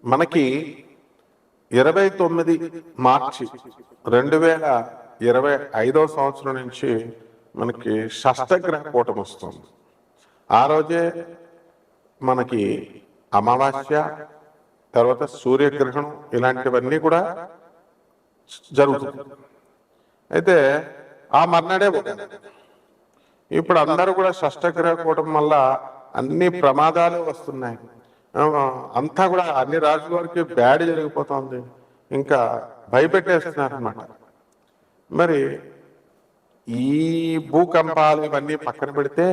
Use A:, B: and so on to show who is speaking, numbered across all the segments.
A: మనకి 29 మార్చి 2025 సంవత్సరం నుంచి మనకి షష్టగ్రహ కూటమి వస్తుంది. ఆ రోజే మనకి అమావాస్య, తర్వాత సూర్యగ్రహణం ఇలాంటివన్నీ కూడా జరుగుతుంది. అయితే ఆ మర్నాడే ఇప్పుడు అందరూ కూడా షష్టగ్రహ కూటమి వల్ల అన్ని ప్రమాదాలు వస్తున్నాయి. అంతా కూడా అన్ని రాజుల వారికి బ్యాడ్ జరిగిపోతుంది, ఇంకా భయపెట్టేస్తున్నారు అన్నమాట. మరి ఈ భూకంపాలు ఇవన్నీ పక్కన పెడితే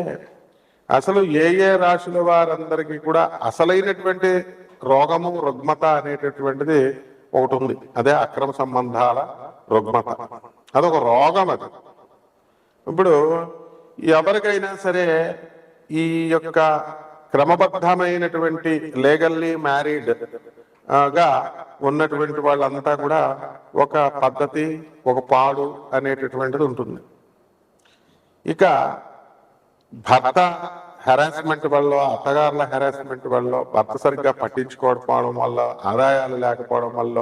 A: అసలు ఏ రాశుల వారందరికీ కూడా అసలైనటువంటి రోగము రుగ్మత అనేటటువంటిది ఒకటి ఉంది. అదే అక్రమ సంబంధాల రుగ్మత. అదొక రోగం. అది ఇప్పుడు ఎవరికైనా సరే ఈ యొక్క క్రమబద్ధమైనటువంటి లీగల్లీ మ్యారీడ్ గా ఉన్నటువంటి వాళ్ళంతా కూడా ఒక పద్ధతి, ఒక పాడు అనేటటువంటిది ఉంటుంది. ఇక భర్త హెరాస్మెంట్ వల్ల, అత్తగారుల హెరాస్మెంట్ వల్ల, భర్త సరిగ్గా పట్టించుకోకపోవడం వల్ల, ఆదాయాలు లేకపోవడం వల్ల,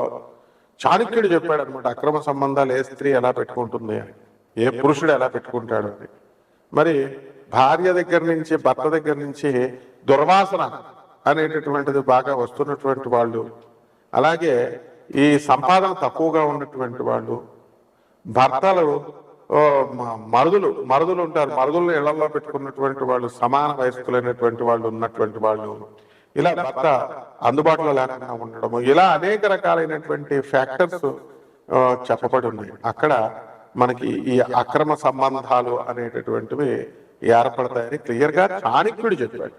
A: చాణక్యుడు చెప్పాడు అనమాట, అక్రమ సంబంధాలు ఏ స్త్రీ ఎలా పెట్టుకుంటుంది అని, ఏ పురుషుడు ఎలా పెట్టుకుంటాడు అని. మరి భార్య దగ్గర నుంచి, భర్త దగ్గర నుంచి దుర్వాసన అనేటటువంటిది బాగా వస్తున్నటువంటి వాళ్ళు, అలాగే ఈ సంపాదన తక్కువగా ఉన్నటువంటి వాళ్ళు, భర్తలు మరుదులు ఉంటారు, మరుదులు ఇళ్లలో పెట్టుకున్నటువంటి వాళ్ళు, సమాన వయస్కులైనటువంటి వాళ్ళు ఉన్నటువంటి వాళ్ళు, ఇలా భర్త అందుబాటులో లేకుండా ఉండడము, ఇలా అనేక రకాలైనటువంటి ఫ్యాక్టర్స్ చెప్పబడి ఉన్నాయి. అక్కడ మనకి ఈ అక్రమ సంబంధాలు అనేటటువంటివి ఏర్పడతాయని క్లియర్ గా చాణక్యుడు చెప్పాడు.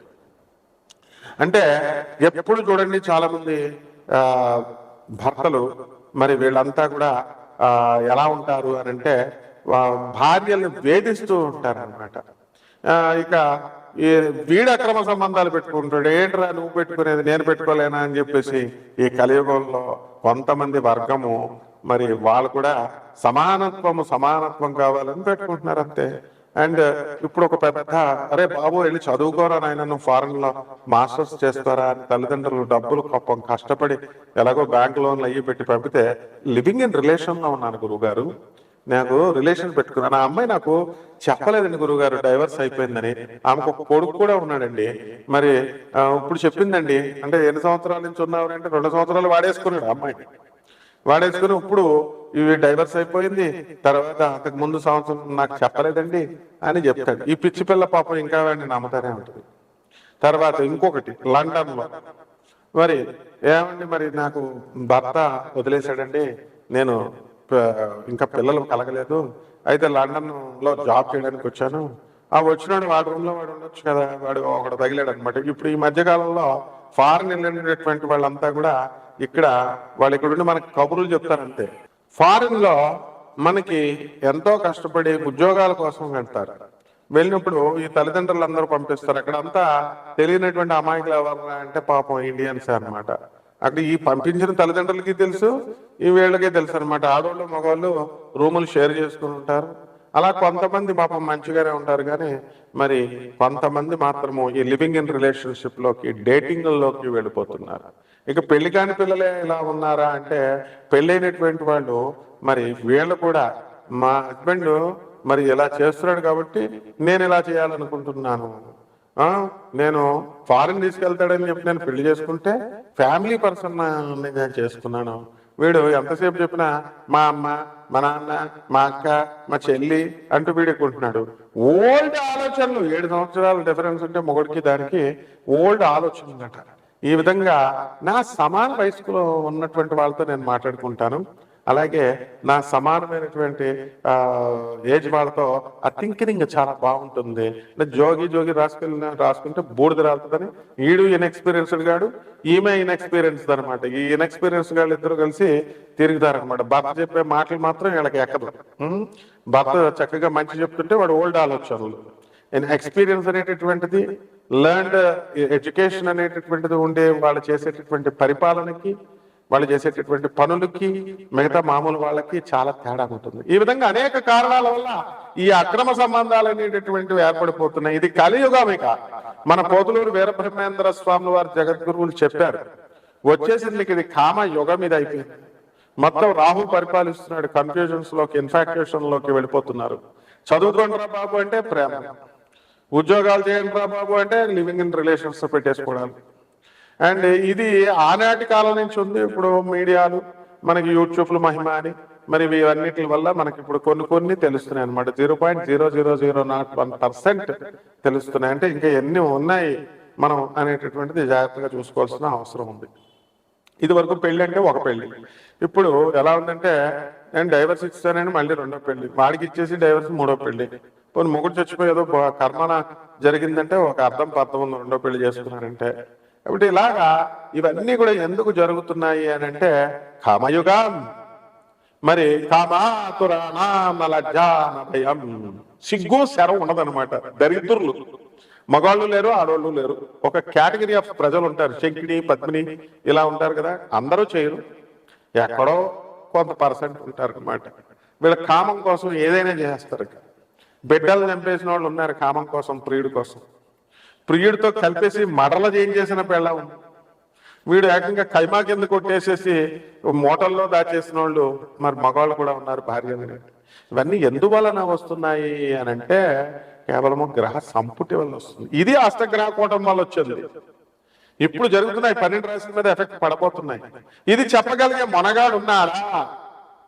A: అంటే ఎప్పుడు చూడండి, చాలా మంది భర్తలు మరి వీళ్ళంతా కూడా ఎలా ఉంటారు అని అంటే భార్యలను వేధిస్తూ ఉంటారు అనమాట. ఇక వీడు అక్రమ సంబంధాలు పెట్టుకుంటాడు, ఏంట్రా నువ్వు పెట్టుకునేది నేను పెట్టుకోలేనా అని చెప్పేసి ఈ కలియుగంలో కొంతమంది వర్గము మరి వాళ్ళు కూడా సమానత్వం కావాలని పెట్టుకుంటున్నారు అంతే. అండ్ ఇప్పుడు ఒక పెద్ద, అరే బాబు వెళ్ళి చదువుకోరా నాయన, నువ్వు ఫారెన్ లో మాస్టర్స్ చేస్తారా అని తల్లిదండ్రులు డబ్బులు పాపం కష్టపడి ఎలాగో బ్యాంక్ లోన్లు అయ్యి పెట్టి పంపితే, లివింగ్ ఇన్ రిలేషన్ లో ఉన్నాను గురువు గారు, నాకు రిలేషన్ పెట్టుకున్నాను, ఆ అమ్మాయి నాకు చెప్పలేదండి గురువు గారు డైవర్స్ అయిపోయిందని, ఆమెకు ఒక కొడుకు కూడా ఉన్నాడండి, మరి ఇప్పుడు చెప్పిందండి, అంటే ఎన్ని సంవత్సరాల నుంచి ఉన్నావు అంటే 2 సంవత్సరాలు వాడేసుకున్నాడు అమ్మాయిని, వాడేసుకుని ఇప్పుడు ఇవి డైవర్స్ అయిపోయింది, తర్వాత అంతకు ముందు సంవత్సరం నాకు చెప్పలేదండి అని చెప్తాడు. ఈ పిచ్చి పిల్ల పాపం ఇంకా వాడిని నమ్ముతానే ఉంటుంది. తర్వాత ఇంకొకటి లండన్ లో, మరి ఏమండి మరి నాకు భర్త వదిలేశాడండి, నేను ఇంకా పిల్లలు కలగలేదు, అయితే లండన్ లో జాబ్ చేయడానికి వచ్చాను, వచ్చినాడు వాడి రూమ్ లో వాడు ఉండొచ్చు కదా, వాడు ఒకడు తగిలాడు అనమాట. ఇప్పుడు ఈ మధ్య కాలంలో ఫారెన్ వెళ్ళినటువంటి వాళ్ళంతా కూడా ఇక్కడ వాళ్ళు ఇక్కడ ఉండి మనకి కబుర్లు చెప్తారంతే. ఫారెన్ లో మనకి ఎంతో కష్టపడి ఉద్యోగాల కోసం వెళ్తారు, వెళ్ళినప్పుడు ఈ తల్లిదండ్రులు అందరూ పంపిస్తారు. అక్కడ అంతా తెలియనటువంటి అమాయకులు ఎవరు అంటే పాపం ఇండియన్స్ అనమాట. అక్కడ ఈ పంపించిన తల్లిదండ్రులకి తెలుసు, ఈ వీళ్ళకే తెలుసు అనమాట. ఆడవాళ్ళు మగవాళ్ళు రూములు షేర్ చేసుకుని ఉంటారు. అలా కొంతమంది పాపం మంచిగానే ఉంటారు, కానీ మరి కొంతమంది మాత్రము ఈ లివింగ్ ఇన్ రిలేషన్షిప్ లోకి, డేటింగ్ లోకి వెళ్ళిపోతున్నారు. ఇక పెళ్లి కాని పిల్లలే ఇలా ఉన్నారా అంటే, పెళ్ళైనటువంటి వాళ్ళు మరి వీళ్ళు కూడా, మా హస్బెండ్ మరి ఇలా చేస్తున్నాడు కాబట్టి నేను ఇలా చేయాలనుకుంటున్నాను, నేను ఫారెన్ తీసుకెళ్తాడని చెప్పి నేను పెళ్లి చేసుకుంటే ఫ్యామిలీ పర్సన్ నేను చేసుకున్నాను, వీడు ఎంతసేపు చెప్పినా మా అమ్మ, మా నాన్న, మా అక్క, మా చెల్లి అంటూ వీడుకుంటున్నాడు. ఓల్డ్ ఆలోచనలు, 7 సంవత్సరాల డిఫరెన్స్ ఉంటే మొగుడికి దానికి ఓల్డ్ ఆలోచనలు అంట. ఈ విధంగా నా సమాన వయస్కులో ఉన్నటువంటి వాళ్ళతో నేను మాట్లాడుకుంటాను, అలాగే నా సమానమైనటువంటి ఏజ్ వాళ్ళతో ఆ థింకింగ్ చాలా బాగుంటుంది. జోగి రాసుకుంటే బూడిద రాలుతుందని, ఈడు ఇన్ఎక్స్పీరియన్స్డ్ గాడు, ఈమె ఇన్ఎక్స్పీరియన్స్డ్ అనమాట. ఈ ఇన్ఎక్స్పీరియన్స్ గాళ్ళు ఇద్దరు కలిసి తిరుగుతారనమాట. భర్త చెప్పే మాటలు మాత్రం వీళ్ళకి ఎక్కదు. భర్త చక్కగా మంచి చెప్తుంటే వాడు ఓల్డ్ ఆలోచనలు. ఎక్స్పీరియన్స్ అనేటటువంటిది, లర్న్డ్ ఎడ్యుకేషన్ అనేటటువంటిది ఉండే వాళ్ళు చేసేటటువంటి పరిపాలనకి, వాళ్ళు చేసేటటువంటి పనులకి మిగతా మామూలు వాళ్ళకి చాలా తేడా ఉంటుంది. ఈ విధంగా అనేక కారణాల వల్ల ఈ అక్రమ సంబంధాలు అనేటటువంటివి ఏర్పడిపోతున్నాయి. ఇది కలియుగం. ఇక మన పోతులూరు వీరబ్రహ్మేంద్ర స్వామి వారి జగద్గురువులు చెప్పారు, వచ్చేసింది ఇది కామ యుగం మీద అయిపోయింది. మొత్తం రాహు పరిపాలిస్తున్నాడు, కన్ఫ్యూజన్స్ లోకి ఇన్ఫాక్చుయేషన్ లోకి వెళ్ళిపోతున్నారు. చదువుకోండిరా బాబు అంటే ప్రేమ, ఉద్యోగాలు చేయండి రా బాబు అంటే లివింగ్ ఇన్ రిలేషన్స్ పెట్టేసుకోవడానికి. అండ్ ఇది ఆనాటి కాలం నుంచి ఉంది. ఇప్పుడు మీడియాలు మనకి యూట్యూబ్లు మహిమ అని మరి ఇవన్నిటి వల్ల మనకి ఇప్పుడు కొన్ని తెలుస్తున్నాయి అనమాట. 0.0001% తెలుస్తున్నాయి. అంటే ఇంకా ఎన్ని ఉన్నాయి మనం అనేటటువంటిది జాగ్రత్తగా చూసుకోవాల్సిన అవసరం ఉంది. ఇది వరకు పెళ్లి అంటే ఒక పెళ్లి, ఇప్పుడు ఎలా ఉందంటే నేను డైవర్స్ ఇస్తానని మళ్ళీ రెండో పెళ్లి, వాడికి ఇచ్చేసి డైవర్స్ మూడో పెళ్లి. కొన్ని మొగుడు చచ్చిపోయేదో కర్మన జరిగిందంటే ఒక అర్థం ఉంది రెండో పెళ్లి చేసుకున్నారంటే. కాబట్టి ఇలాగా ఇవన్నీ కూడా ఎందుకు జరుగుతున్నాయి అని అంటే కామయుగం. మరి కామాతురాణం సిగ్గు శరం ఉండదన్నమాట. దరిద్రులు మగాళ్ళు లేరు, ఆడవాళ్ళు లేరు. ఒక కేటగిరీ ఆఫ్ ప్రజలు ఉంటారు, శంకిని పద్మిని ఇలా ఉంటారు కదా. అందరూ చేయరు, ఎక్కడో కొంత పర్సెంట్ ఉంటారు అనమాట. వీళ్ళ కామం కోసం ఏదైనా చేస్తారు. బిడ్డలు చంపేసిన వాళ్ళు ఉన్నారు కామం కోసం, ప్రియుడి కోసం. ప్రియుడితో కలిపేసి మడల చేసిన పెళ్ళం. వీడు ఏకంగా కైమా కింద కొట్టేసేసి మోటల్లో దాచేసిన వాళ్ళు మరి మగవాళ్ళు కూడా ఉన్నారు, భార్యలు. ఇవన్నీ ఎందువలన వస్తున్నాయి అని అంటే కేవలము గ్రహ సంపుటి వల్ల వస్తుంది. ఇది అష్టగ్రహ కూటం వల్ల వచ్చింది. ఇప్పుడు జరుగుతున్నాయి 12 రాశుల మీద ఎఫెక్ట్ పడబోతున్నాయి. ఇది చెప్పగలిగే మొనగాడు ఉన్నారా?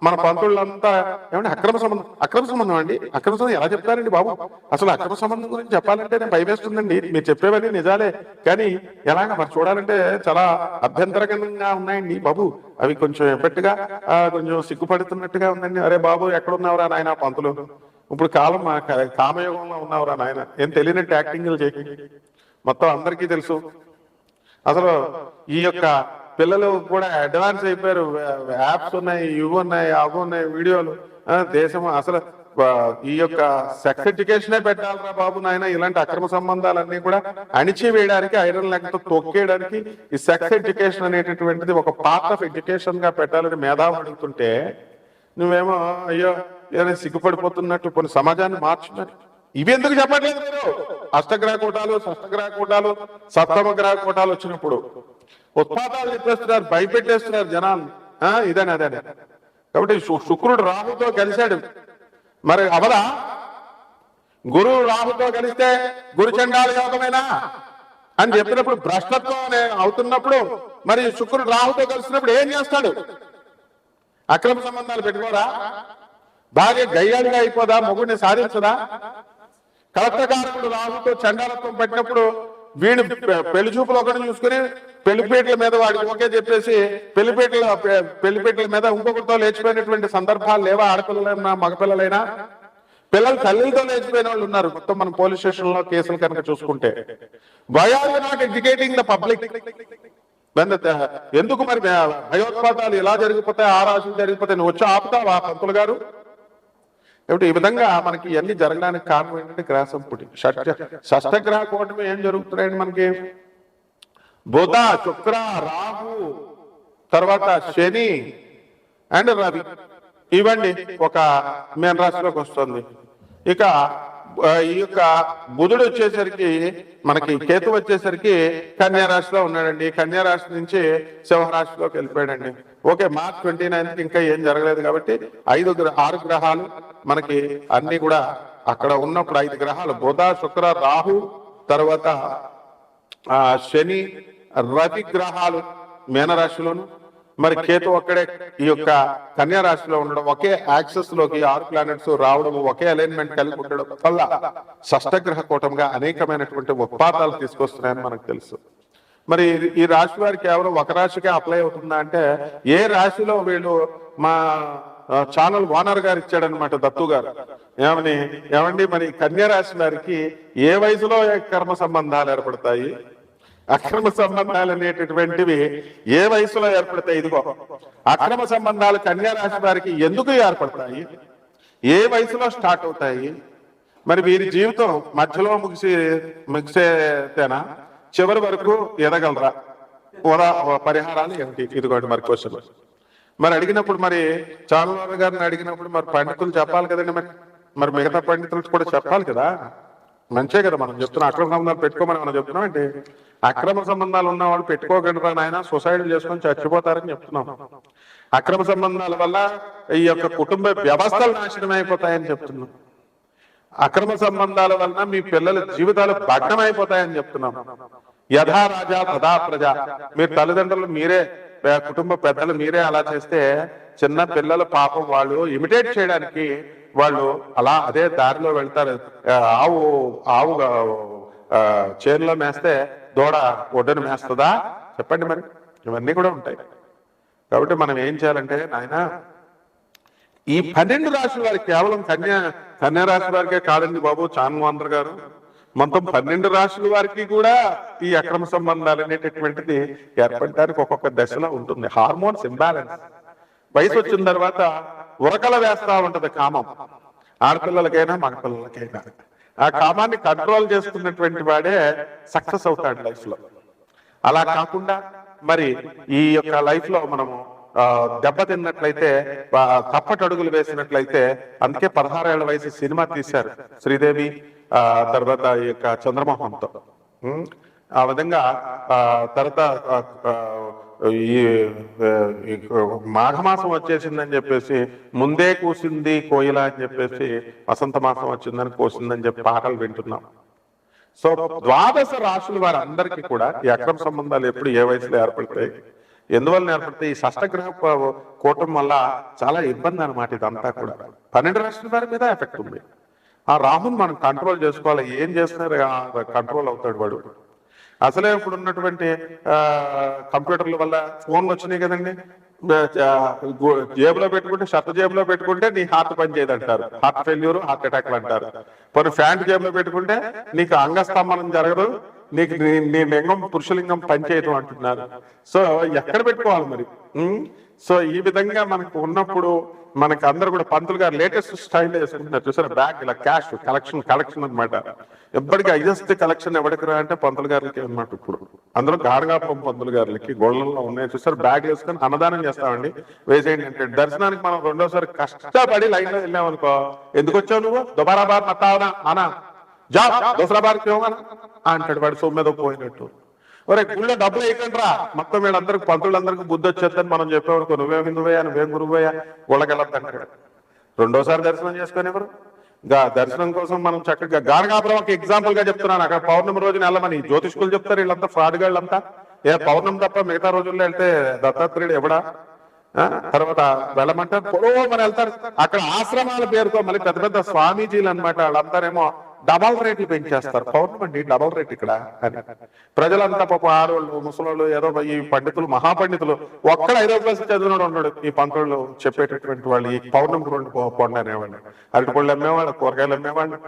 A: మన పంతుళ్ళంతా ఏమంటే అక్రమ సంబంధం అండి, అక్రమ సంబంధం ఎలా చెప్తారండి బాబు? అసలు అక్రమ సంబంధం గురించి చెప్పాలంటే నేను భయమేస్తుందండి. మీరు చెప్పేవన్నీ నిజాలే, కానీ ఎలాగ మరి చూడాలంటే చాలా అభ్యంతరకరంగా ఉన్నాయండి బాబు. అవి కొంచెం ఎఫెక్ట్గా కొంచెం సిగ్గుపడుతున్నట్టుగా ఉందండి. అరే బాబు ఎక్కడున్నావురా నాయన పంతులు, ఇప్పుడు కాలం కామయోగంలో ఉన్నావురా నాయన, ఏం తెలియనట్టు యాక్టింగ్లు చేయి. మొత్తం అందరికీ తెలుసు. అసలు ఈ యొక్క పిల్లలు కూడా అడ్వాన్స్ అయిపోయారు. యాప్స్ ఉన్నాయి, ఇవి ఉన్నాయి, అవి ఉన్నాయి, వీడియోలు. దేశం అసలు ఈ యొక్క సెక్స్ ఎడ్యుకేషనే పెట్టాలరా బాబు నాయన. ఇలాంటి అక్రమ సంబంధాలన్నీ కూడా అణిచివేయడానికి, ఐరన్ లెక్కతో తొక్కేయడానికి ఈ సెక్స్ ఎడ్యుకేషన్ అనేటటువంటిది ఒక పార్ట్ ఆఫ్ ఎడ్యుకేషన్ గా పెట్టాలని మేధావులు అడుగుతుంటే నువ్వేమో అయ్యో ఏదైనా సిగ్గుపడిపోతున్నట్టు కొన్ని సమాజాన్ని మార్చున్నారు. ఇవి ఎందుకు చెప్పట్లేదు మీరు? అష్టగ్రహ కూటాలు, షష్టగ్రహ కూటాలు, సప్తమ గ్రహ కూటాలు వచ్చినప్పుడు ఉత్పాతాలు చెప్పేస్తున్నారు, భయపెట్టేస్తున్నారు జనాలు. ఇదని అదే. కాబట్టి శుక్రుడు రాహుతో కలిశాడు, మరి అవదా? గురువు రాహుతో కలిస్తే గురు చండాల యోగమేనా అని చెప్పినప్పుడు భ్రష్టత్వం అవుతున్నప్పుడు మరి శుక్రుడు రాహుతో కలిసినప్పుడు ఏం చేస్తాడు? అక్రమ సంబంధాలు పెట్టుకోరా? భార్య గయ్యాడిగా అయిపోదా? మొగుడిని సాధించదా? కలత్రకారకుడు రాహుతో చండాలత్వం పెట్టినప్పుడు వీడు పెళ్లి చూపులు ఒకటి చూసుకుని పెళ్లిపేటల మీద వాడికి ఓకే చెప్పేసి పెళ్లిపేటల మీద ఇంకొకరితో లేచిపోయినటువంటి సందర్భాలు లేవా? ఆడపిల్లలైనా మగపిల్లలైనా పిల్లలు తల్లితో లేచిపోయిన వాళ్ళు ఉన్నారు. మొత్తం మనం పోలీస్ స్టేషన్ లో కేసులు కనుక చూసుకుంటే why are you not educating the public? ఎందుకు మరి భయోత్పాతాలు ఇలా జరిగిపోతాయి, ఆ రాశులు జరిగిపోతాయి, నువ్వు వచ్చి ఆపుతావా పంతులు గారు? కాబట్టి ఈ విధంగా మనకి ఇవన్నీ జరగడానికి కారణం ఏంటంటే గ్రహ సంపుటి. షష్టగ్రహ కూటమి ఏం జరుగుతున్నాయండి మనకి? బుధ, శుక్ర, రాహు, తర్వాత శని అండ్ రవి, ఇవ్వండి ఒక మీన రాశిలోకి వస్తుంది. ఇక ఈ యొక్క బుధుడు వచ్చేసరికి మనకి, కేతు వచ్చేసరికి కన్యా రాశిలో ఉన్నాడండి. కన్యా రాశి నుంచి సింహరాశిలోకి వెళ్ళిపోయాడండి. ఓకే, March 29th ఇంకా ఏం జరగలేదు కాబట్టి 6 గ్రహాలు మనకి అన్ని కూడా అక్కడ ఉన్నప్పుడు 5 గ్రహాలు బుధ, శుక్ర, రాహు, తర్వాత శని, రవి గ్రహాలు మీనరాశిలోను, మరి కేతు ఒక్కడే ఈ యొక్క కన్యా రాశిలో ఉండడం, ఒకే యాక్సెస్ లోకి 6 ప్లానెట్స్ రావడం, ఒకే అలైన్మెంట్ కలిగి ఉండడం వల్ల షష్టగ్రహ కూటంగా అనేకమైనటువంటి ఉత్పాతాలు తీసుకొస్తున్నాయని మనకు తెలుసు. మరి ఈ రాశి వారికి కేవలం ఒక రాశికే అప్లై అవుతుందా అంటే, ఏ రాశిలో వీళ్ళు మా ఛానల్ ఓనర్ గారు ఇచ్చాడనమాట, దత్తు గారు. ఏమండి మరి కన్యా రాశి వారికి ఏ వయసులో కర్మ సంబంధాలు ఏర్పడతాయి, అక్రమ సంబంధాలు అనేటటువంటివి ఏ వయసులో ఏర్పడతాయి? ఇదిగో అక్రమ సంబంధాలు కన్యా రాశి వారికి ఎందుకు ఏర్పడతాయి, ఏ వయసులో స్టార్ట్ అవుతాయి, మరి వీరి జీవితం మధ్యలో ముగిసేతేనా, చివరి వరకు ఎదగలరా, పరిహారాలు ఏమిటి? ఇదిగోండి మరి క్వశ్చన్. మరి అడిగినప్పుడు మరి చాలావారు గారిని అడిగినప్పుడు మరి పండితులు చెప్పాలి కదండి. మరి మిగతా పండితులు కూడా చెప్పాలి కదా. మంచే కదా మనం చెప్తున్నాం. అక్రమ సంబంధాలు పెట్టుకోమని మనం చెప్తున్నాం అంటే అక్రమ సంబంధాలు ఉన్న వాళ్ళు పెట్టుకోకుండా నాయన సొసైటీలు చేసుకొని చచ్చిపోతారని చెప్తున్నాం. అక్రమ సంబంధాల వల్ల ఈ యొక్క కుటుంబ వ్యవస్థలు నాశనం అయిపోతాయని చెప్తున్నాం. అక్రమ సంబంధాల వలన మీ పిల్లల జీవితాలు భగ్నం అయిపోతాయని చెప్తున్నాం. యథా రాజా తథా ప్రజ. మీరు తల్లిదండ్రులు మీరే, కుటుంబ పెద్దలు మీరే అలా చేస్తే చిన్న పిల్లల పాపం వాళ్ళు ఇమిటేట్ చేయడానికి వాళ్ళు అలా అదే దారిలో వెళ్తారు. ఆవు ఆవు చేనులో మేస్తే దూడ ఒడ్డును మేస్తుందా చెప్పండి. మరి ఇవన్నీ కూడా ఉంటాయి. కాబట్టి మనం ఏం చేయాలంటే నాయన ఈ 12 రాశుల వారికి, కేవలం కన్యా రాశి వారికే కాదండి బాబు చాన్వాంధ్ర గారు, మొత్తం 12 రాశుల వారికి కూడా ఈ అక్రమ సంబంధాలు అనేటటువంటిది ఏర్పడడానికి ఒక్కొక్క దశలో ఉంటుంది. Hormones imbalance. వయసు వచ్చిన తర్వాత ఉరకల వేస్తా ఉంటది కామం, ఆడపిల్లలకైనా మగపిల్లలకైనా. ఆ కామాన్ని కంట్రోల్ చేసుకున్నటువంటి వాడే సక్సెస్ అవుతాడు లైఫ్ లో. అలా కాకుండా మరి ఈ యొక్క లైఫ్ లో మనము దెబ్బతిన్నట్లయితే, తప్పటడుగులు వేసినట్లయితే, అందుకే 16 ఏళ్ల వయసు సినిమా తీశారు శ్రీదేవి, తర్వాత ఈ యొక్క చంద్రమోహన్తో. ఆ విధంగా తర్వాత ఈ మాఘమాసం వచ్చేసిందని చెప్పేసి ముందే కూసింది కోయిల అని చెప్పేసి వసంత మాసం వచ్చిందని కోసిందని చెప్పి పాటలు వింటున్నాం. సో 12 రాశుల వారు అందరికీ కూడా ఈ అక్రమ సంబంధాలు ఎప్పుడు ఏ వయసులో ఏర్పడతాయి, ఎందువల్ల ఏర్పడతాయి? ఈ షష్టగ్రహ కూటం వల్ల చాలా ఇబ్బంది అనమాట. ఇదంతా కూడా 12 రాశుల వారి మీద ఎఫెక్ట్ ఉంది. ఆ రాహుని మనం కంట్రోల్ చేసుకోవాలి. ఏం చేస్తున్నారు కంట్రోల్ అవుతాడు వాడు. అసలే ఇప్పుడు ఉన్నటువంటి కంప్యూటర్ల వల్ల ఫోన్లు వచ్చినాయి కదండి. జేబులో పెట్టుకుంటే, షర్ట్ జేబులో పెట్టుకుంటే నీ హార్ట్ పని చేయదంటారు, హార్ట్ ఫెయిల్యూర్, హార్ట్ అటాక్లు అంటారు. కొన్ని ప్యాంట్ జేబులో పెట్టుకుంటే నీకు అంగస్తంభనం జరగదు, నీకు నీ లింగం పురుషలింగం పనిచేయటం అంటున్నారు. సో ఎక్కడ పెట్టుకోవాలి మరి? సో ఈ విధంగా మనకు ఉన్నప్పుడు మనకి అందరు కూడా పంతులు గారు లేటెస్ట్ స్టైల్ వేసుకుంటున్నారు చూసారా, బ్యాగ్ ఇలా క్యాష్ కలెక్షన్ అనమాట. ఎప్పటికీ హైయెస్ట్ కలెక్షన్ ఎవరికి రా అంటే పంతులు గారికి అనమాట. ఇప్పుడు అందులో గారగాపురం పంతులు గారికి గోళ్ళల్లో ఉన్నాయి చూసారు, బ్యాగ్ వేసుకొని అన్నదానం చేస్తామండి, వేసేయండి అంటే. దర్శనానికి మనం రెండోసారి కష్టపడి లైన్ లో వెళ్ళామనుకో, ఎందుకు వచ్చావు నువ్వు, దుబారా బార్ మతావనా అనా జా దోసరా బార్ అంటాడు వాడు సొమ్మెదో పోయినట్టు. ఒరే గుళ్ళో డబ్బులు వేయకండి రా, మొత్తం వీళ్ళందరికి పంతులందరికీ బుద్ధి వచ్చేద్దని మనం చెప్పేవాడుకో, నువ్వేం హిందువయ్యా, నువ్వేం గురువయ్యా, గుళ్ళకెళ్ళొద్దంటాడు. రెండోసారి దర్శనం చేసుకొని ఎవరు దర్శనం కోసం మనం చక్కగా గానగాపురం ఒక ఎగ్జాంపుల్ గా చెప్తున్నాను. అక్కడ పౌర్ణమి రోజున వెళ్ళమని జ్యోతిష్కులు చెప్తారు, వీళ్ళంతా ఫ్రాడ్ గాళ్ళంతా. పౌర్ణమి తప్ప మిగతా రోజుల్లో వెళ్తే దత్తాత్రేయుడు ఎవడా? తర్వాత వెళ్ళమంటారు పొడవమని వెళ్తారు. అక్కడ ఆశ్రమాల పేరుతో మళ్ళీ పెద్ద పెద్ద స్వామీజీలు అనమాట, వాళ్ళంతారేమో డబల్ రేట్లు పెంచేస్తారు. పౌర్ణమి అండి డబల్ రేట్ ఇక్కడ అని. ప్రజలంతా పాప ఆడవాళ్ళు ముసలోళ్ళు ఏదో ఈ పండితులు మహాపండితులు ఒక్కడ 5వ క్లాస్ చదివినాడు ఉన్నాడు. ఈ పంతులు చెప్పేటటువంటి వాళ్ళు ఈ పౌర్ణమికి 2 పండు అనేవాళ్ళు, అరటిపళ్ళు అమ్మేవాళ్ళు, కూరగాయలు అమ్మేవాళ్ళు,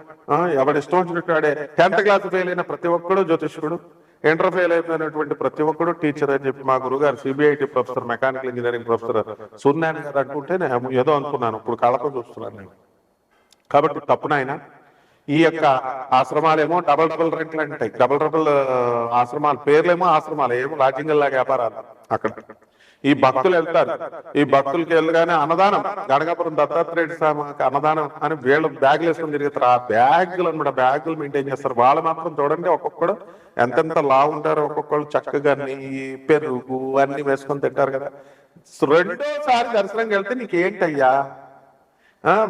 A: ఎవరి ఇష్టం వచ్చినట్టు వాడే. 10th క్లాస్ ఫెయిల్ అయిన ప్రతి ఒక్కడు జ్యోతిష్కుడు, ఇంటర్ ఫెయిల్ అయిపోయినటువంటి ప్రతి ఒక్కడు టీచర్ అని చెప్పి మా గురుగారు CBIT professor, mechanical engineering professor Suryanarayana గారు అంటుంటే ఏదో అనుకున్నాను, ఇప్పుడు కళ్ళతో చూస్తున్నాను నేను. కాబట్టి తప్పునైనా ఈ యొక్క ఆశ్రమాలేమో డబల్ రెంట్లు అంటాయి, డబల్ ఆశ్రమాలు పేర్లేమో ఆశ్రమాలు, ఏమో లాడ్జింగ్ లాగా వ్యాపారాలు. అక్కడ ఈ భక్తులు వెళ్తారు, ఈ భక్తులకి వెళ్ళగానే అన్నదానం, గణగాపురం దత్తాత్రేయుడు స్వామికి అన్నదానం అని వీళ్ళు బ్యాగులు వేసుకొని తిరుగుతారు. ఆ బ్యాగులు అనమాట, బ్యాగులు మెయింటైన్ చేస్తారు. వాళ్ళు మాత్రం చూడండి ఒక్కొక్కడు ఎంతెంత లావు ఉంటారో, ఒక్కొక్కళ్ళు చక్కగా నెయ్యి పెరుగు అన్ని వేసుకొని తింటారు కదా. రెండోసారి దర్శనంకి వెళ్తే నీకేంటయ్యా,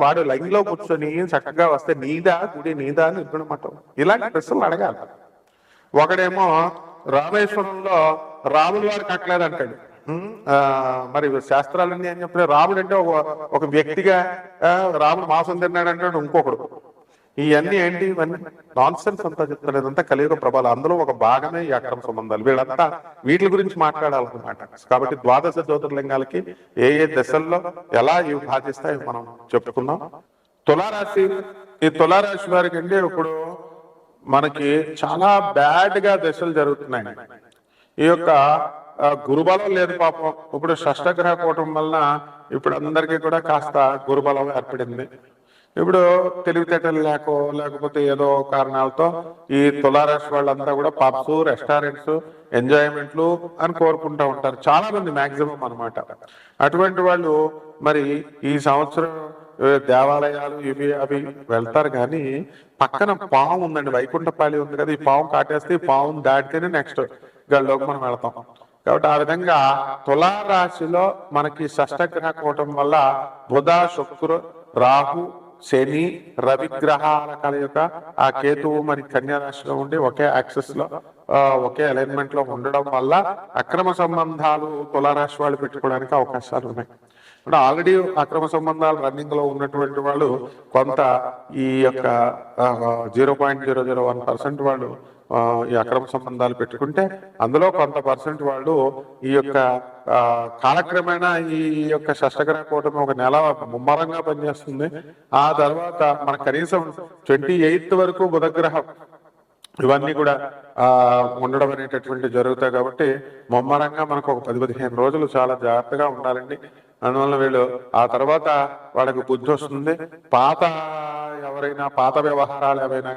A: వాడు లైన్ లో కూర్చొని చక్కగా వస్తే నీదా గుడి నీదా అని ఇద్దనమాట. ఇలాంటి ప్రశ్నలు అడగాలి. ఒకడేమో రామేశ్వరంలో రాముల వారు కట్టలేదు అంటాడు. మరి శాస్త్రాలన్నీ అని చెప్పిన రాముడు అంటే ఒక వ్యక్తిగా రాముడు మాంసం తిన్నాడు అంటాడు ఇంకొకడు. ఇవన్నీ ఏంటి, ఇవన్నీ నాన్ సెన్స్ అంతా చెప్తారు. ఇదంతా కలియుగ ప్రభావం, అందులో ఒక భాగమే ఈ అక్రమ సంబంధాలు. వీళ్ళంతా వీటి గురించి మాట్లాడాలన్నమాట. కాబట్టి 12 జ్యోతిర్లింగాలకి ఏ ఏ దశల్లో ఎలా ఇవి బాధిస్తాయి మనం చెప్పుకున్నాం. తులారాశి, ఈ తులారాశి వారికి అండి ఇప్పుడు మనకి చాలా బ్యాడ్ గా దశలు జరుగుతున్నాయి. ఈ యొక్క గురుబలం లేదు పాపం. ఇప్పుడు షష్టగ్రహ కూటం వలన ఇప్పుడు అందరికీ కూడా కాస్త గురుబలం ఏర్పడింది. ఇప్పుడు తెలివితేటలు లేకపోతే ఏదో కారణాలతో ఈ తులారాశి వాళ్ళంతా కూడా పబ్స్, రెస్టారెంట్స్, ఎంజాయ్మెంట్లు అని కోరుకుంటూ ఉంటారు చాలా మంది, మాక్సిమం అనమాట. అటువంటి వాళ్ళు మరి ఈ సంవత్సరం దేవాలయాలు ఇవి అవి వెళ్తారు, కానీ పక్కన పాము ఉందండి, వైకుంఠపాలి ఉంది కదా, ఈ పాము కాటేస్తే ఈ పాము దాటితేనే నెక్స్ట్ గల్లోకి మనం వెళ్తాం. కాబట్టి ఆ విధంగా తులారాశిలో మనకి షష్టగ్రహ కూటం వల్ల బుధ, శుక్ర, రాహు, శని, రవి గ్రహాల కలయిక, ఆ కేతువు మరి కన్యా రాశిలో ఉండి ఒకే యాక్సెస్ లో ఒకే అలైన్మెంట్ లో ఉండడం వల్ల అక్రమ సంబంధాలు తులారాశి వాళ్ళు పెట్టుకోవడానికి అవకాశాలు ఉన్నాయి. అంటే ఆల్రెడీ అక్రమ సంబంధాలు రన్నింగ్ లో ఉన్నటువంటి వాళ్ళు కొంత ఈ యొక్క 0.001% వాళ్ళు ఈ అక్రమ సంబంధాలు పెట్టుకుంటే, అందులో కొంత పర్సెంట్ వాళ్ళు ఈ యొక్క కాలక్రమేణా ఈ యొక్క షష్టగ్రహ కూటమి ఒక నెల ముమ్మరంగా పనిచేస్తుంది. ఆ తర్వాత మన కనీసం 28th వరకు బుధగ్రహం ఇవన్నీ కూడా ఉండడం అనేటటువంటి జరుగుతాయి. కాబట్టి ముమ్మరంగా మనకు ఒక 10-15 రోజులు చాలా జాగ్రత్తగా ఉండాలండి. అందువల్ల వీళ్ళు ఆ తర్వాత వాళ్ళకి బుద్ధి వస్తుంది. ఎవరైనా పాత వ్యవహారాలు ఏవైనా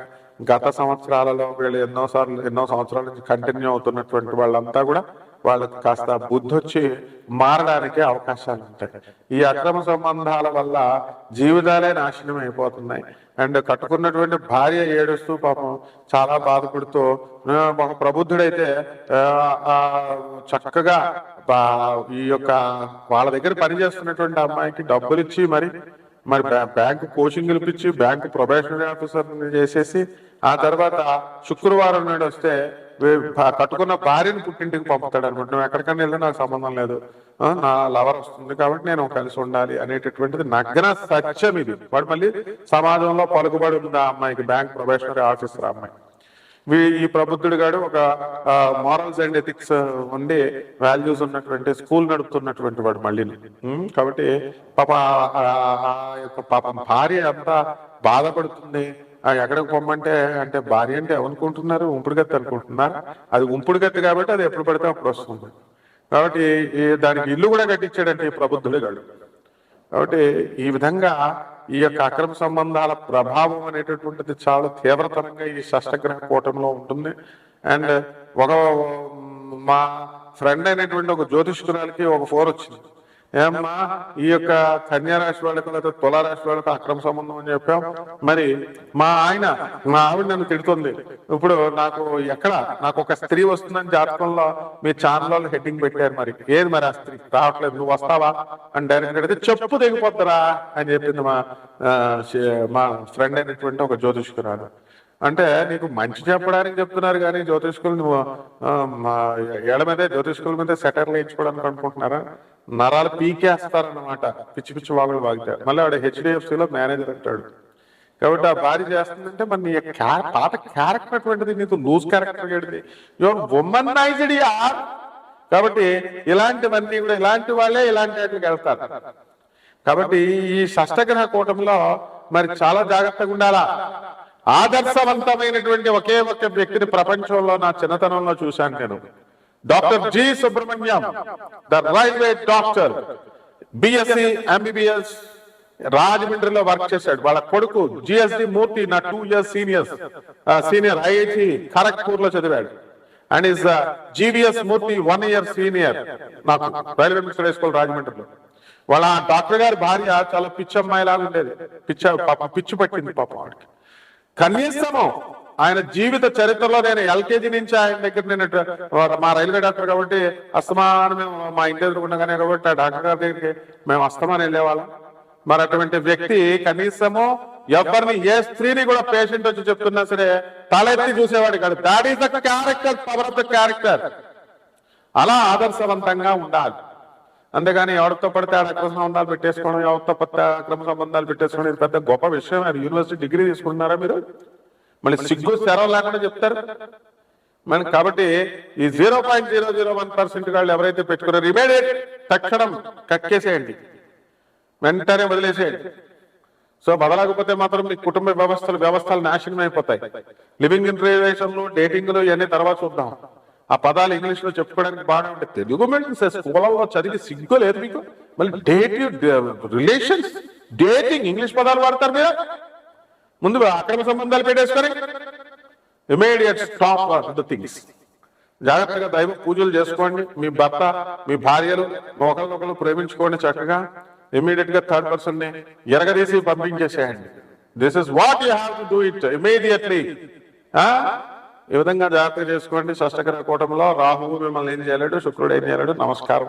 A: గత సంవత్సరాలలో వీళ్ళు ఎన్నో సంవత్సరాల నుంచి కంటిన్యూ అవుతున్నటువంటి వాళ్ళంతా కూడా వాళ్ళకి కాస్త బుద్ధి వచ్చి మారడానికి అవకాశాలు ఉంటాయి. ఈ అక్రమ సంబంధాల వల్ల జీవితాలే నాశనం అయిపోతున్నాయి. అండ్ కట్టుకున్నటువంటి భార్య ఏడుస్తూ పాపం చాలా బాధపడుతూ, ఒక ప్రబుద్ధుడైతే చక్కగా ఈ యొక్క వాళ్ళ దగ్గర పనిచేస్తున్నటువంటి అమ్మాయికి డబ్బులు ఇచ్చి మరి బ్యాంకు కోచింగ్ ఇప్పించి బ్యాంకు ప్రొబేషనరీ ఆఫీసర్ చేసేసి, ఆ తర్వాత శుక్రవారం నాడు వస్తే కట్టుకున్న భార్యను పుట్టింటికి పంపుతాడు అనమాట. నువ్వు ఎక్కడికన్నా వెళ్ళి నాకు సంబంధం లేదు, నా లవర్ వస్తుంది కాబట్టి నేను కలిసి ఉండాలి అనేటటువంటిది నగ్న సత్యం ఇది. వాడు మళ్ళీ సమాజంలో పలుకుబడి ఉంది ఆ అమ్మాయికి, బ్యాంక్ ప్రొబేషనరీ ఆఫీసర్ అమ్మాయి. ఈ ప్రబుద్ధుడు గాడు ఒక మారల్స్ అండ్ ఎథిక్స్ ఉండి వాల్యూస్ ఉన్నటువంటి స్కూల్ నడుపుతున్నటువంటి వాడు మళ్ళీ. కాబట్టి పాపం భార్య అంతా బాధపడుతుంది. ఎక్కడికి పొమ్మంటే, అంటే భార్య అంటే ఏమనుకుంటున్నారు, ఉంపుడుగత్తి అనుకుంటున్నారు. అది ఉంపుడుగత్తి కాబట్టి అది ఎప్పుడు పడితే అప్పుడు వస్తుంది. కాబట్టి దానికి ఇల్లు కూడా కట్టించాడంటే ఈ ప్రబుద్ధుడు గాడు. కాబట్టి ఈ విధంగా ఈ యొక్క అక్రమ సంబంధాల ప్రభావం అనేటటువంటిది చాలా తీవ్రతరంగా ఈ షష్టగ్రహ కూటంలో ఉంటుంది. అండ్ మా ఫ్రెండ్ అయినటువంటి ఒక జ్యోతిష్కురాలకి ఒక 4 వచ్చింది. ఏమ్మా, ఈ యొక్క కన్యా రాశి వాళ్ళకు లేదా తులారాశి వాళ్ళకు అక్రమ సంబంధం అని చెప్పాం, మరి మా ఆవిడ నన్ను తిడుతుంది. ఇప్పుడు నాకు ఒక స్త్రీ వస్తుందని జాతకంలో మీ ఛానల్ హెడ్డింగ్ పెట్టారు, మరి ఏది మరి ఆ స్త్రీ రావట్లేదు, నువ్వు వస్తావా అని డైరెక్ట్ అడిగితే చెప్పు తెగిపోద్దరా అని చెప్పింది మా ఫ్రెండ్ అయినటువంటి ఒక జ్యోతిష్కురాలు. అంటే నీకు మంచి చెప్పడానికి చెప్తున్నారు కానీ జ్యోతిష్కులు నువ్వు ఏళ్ల మీద జ్యోతిష్కుల మీద సెటర్లు వేయించుకోవడానికి అనుకుంటున్నారా? నరాలు పీకేస్తారన్నమాట, పిచ్చి పిచ్చి వాగులు వాగుతారు. మళ్ళీ ఆవిడ HDFCలో మేనేజర్ అంటాడు. కాబట్టి ఆ భార్య చేస్తుందంటే మరి నీ పాత క్యారెక్టర్ అటువంటిది, నీకు లూజ్ క్యారెక్టర్ ఏడిది, యువర్ వుమనైజ్డ్ యార్. కాబట్టి ఇలాంటివన్నీ కూడా ఇలాంటి వాళ్ళే ఇలాంటి వాటికి వెళ్తారు. కాబట్టి ఈ షష్టగ్రహ కూటంలో మరి చాలా జాగ్రత్తగా ఉండాలా. ఆదర్శవంతమైనటువంటి ఒకే ఒక వ్యక్తిని ప్రపంచంలో నా చిన్నతనంలో చూశాను నేను. Doctor G Subrahmanyam, the railway doctor, BSc MBBS రాజమండ్రిలో వర్క్ చేశాడు. వాళ్ళ కొడుకు GSD మూర్తి నా 2 years సీనియర్ IIT ఖరగ్పూర్ లో చదివాడు. And is GVS Murthy 1 year senior నాకు రైల్వే మినిస్టర్ హై స్కూల్ రాజమండ్రిలో. వాళ్ళ డాక్టర్ గారి భార్య చాలా పిచ్చమ్మాయిలాగా ఉండేది, పిచ్చి పట్టింది పాపం ఆవిడకి. కనీసము ఆయన జీవిత చరిత్రలో నేను LKG నుంచి ఆయన దగ్గర నేను మా రైల్వే డాక్టర్ కాబట్టి అస్తమానం మేము మా ఇంటి ఎదురుకుండగానే కాబట్టి ఆ డాక్టర్ గారి దగ్గరికి మేము అస్తమానం వెళ్ళేవాళ్ళం. మరి అటువంటి వ్యక్తి కనీసము ఎవరిని ఏ స్త్రీని కూడా పేషెంట్ వచ్చి చెప్తున్నా సరే తలెత్తి చూసేవాడు కాదు. That is the character, power of the character. అలా ఆదర్శవంతంగా ఉండాలి. అంతేగాని ఎవరితో పడితే అక్రమ సంబంధాలు పెట్టేసుకోవడం, ఎవరితో పడితే అక్రమ సంబంధాలు పెట్టేసుకోవడం ఇది పెద్ద గొప్ప విషయం. అది యూనివర్సిటీ డిగ్రీ తీసుకుంటున్నారా మీరు? మళ్ళీ సిగ్గు సెరవ లేకుండా చెప్తారు మనకి. కాబట్టి ఈ 0.001% వాళ్ళు ఎవరైతే పెట్టుకున్నారో ఇమీడియట్ తక్షణం కక్కేసేయండి, వెంటనే వదిలేసేయండి. సో బదలకపోతే మాత్రం మీ కుటుంబ వ్యవస్థలు నాశనం అయిపోతాయి. లివింగ్ ఇన్ రిలేషన్లు, డేటింగ్లు ఇవన్నీ తర్వాత చూద్దాం. ఆ పదాలు ఇంగ్లీష్ లో చెప్పుకోవడానికి బాగానే ఉంటాయి. తెలుగు స్కూళ్ళలో చదివి సిగ్గు లేదు మీకు. మళ్ళీ రిలేషన్స్, డేటింగ్ ఇంగ్లీష్ పదాలు వాడతారు మీరు. ముందు అక్రమ సంబంధాలు పెట్టేసుకొని ఇమీడియట్ స్టాప్ ద థింగ్స్. జాగ్రత్తగా దైవ పూజలు చేసుకోండి. మీ భర్త, మీ భార్యలు ఒకరినొకరు ప్రేమించుకోండి చక్కగా. ఇమీడియట్ గా థర్డ్ పర్సన్ ని ఎరగదీసి పంపించేసేయండి. This is what you have to do it immediately. ఈ విధంగా జాగ్రత్త చేసుకోండి. షష్టగ్రహ కూటమిలో రాహువు మిమ్మల్ని ఏం చేయలేడు, శుక్రుడు ఏం చేయలేడు. నమస్కారం.